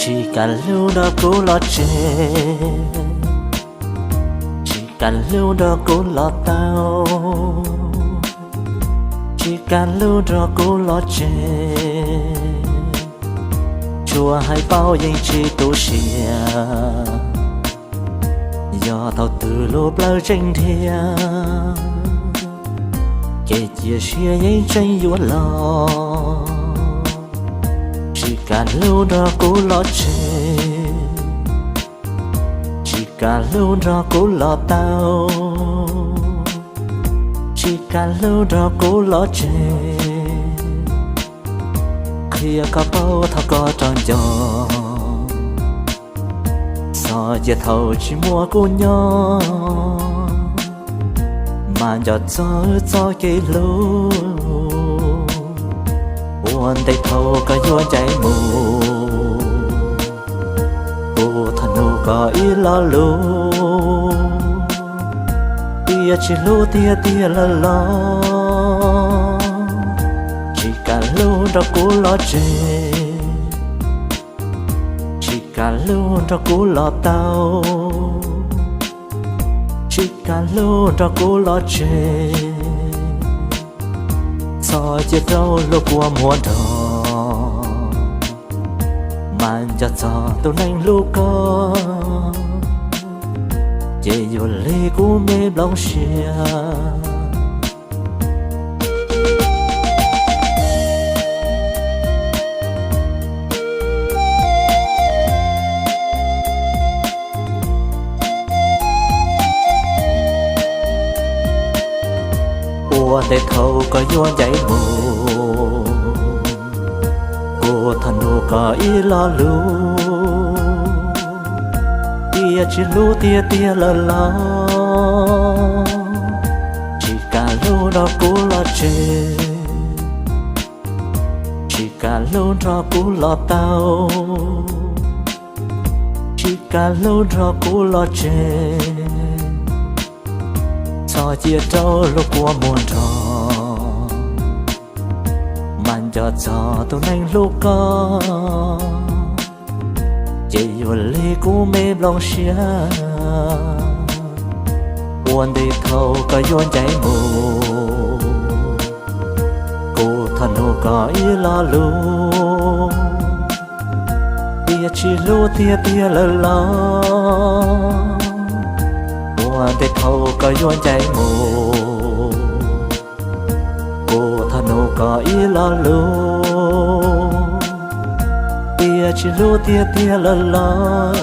chỉ cần lưu đó cố lo chê, chỉ cần lưu đó cố lo tao, chỉ cần lưu đó cố lo chê, chùa hai bao yên chỉ tu xìa, do tao từ lúc lâu tranh thia, kể chia xìa yên tranh yếu lo. Chỉ cả lưu đó cố lo chê, chỉ cả lưu đó cố lo tao, chỉ cả lưu đó cố lo chê. Khi có bao thao có tròn gió, sao giờ thầu chỉ mua cô nhỏ, mà giọt gió cây lưu. Buồn tay thâu có vô cháy mù, cô thân nụ có ý lo lù, tia chỉ lù tia lo lo, chỉ cả lù đó cố lo chê, chỉ cả lù đó cố lo tao, chỉ cả lù đó cố lo chê. Sao chết đâu lúc qua mùa đó, màn chợt gió tôi nanh lúc có, chỉ dù lý của mê lòng xìa. Ua để thâu có vô cháy mù, cô thân nụ có ý lo lù, tia chỉ lù tia lo lo, chỉ cả lù đó cố lo chê, chỉ cả lù đó cố lo tao, chỉ cả lù đó cố lo chê. Sao chia trâu lúc qua muôn trò, màn giọt gió tôi nanh lúc có, chỉ dù lý của mê lòng xia. Buồn đi thâu có vô cháy mù, cô thân hồ có ý lo lù, tia chỉ lù tia lo lo, để thâu có vô cháy mù, cô thân nụ có ý lo lù, tia chỉ lù tia lo lo.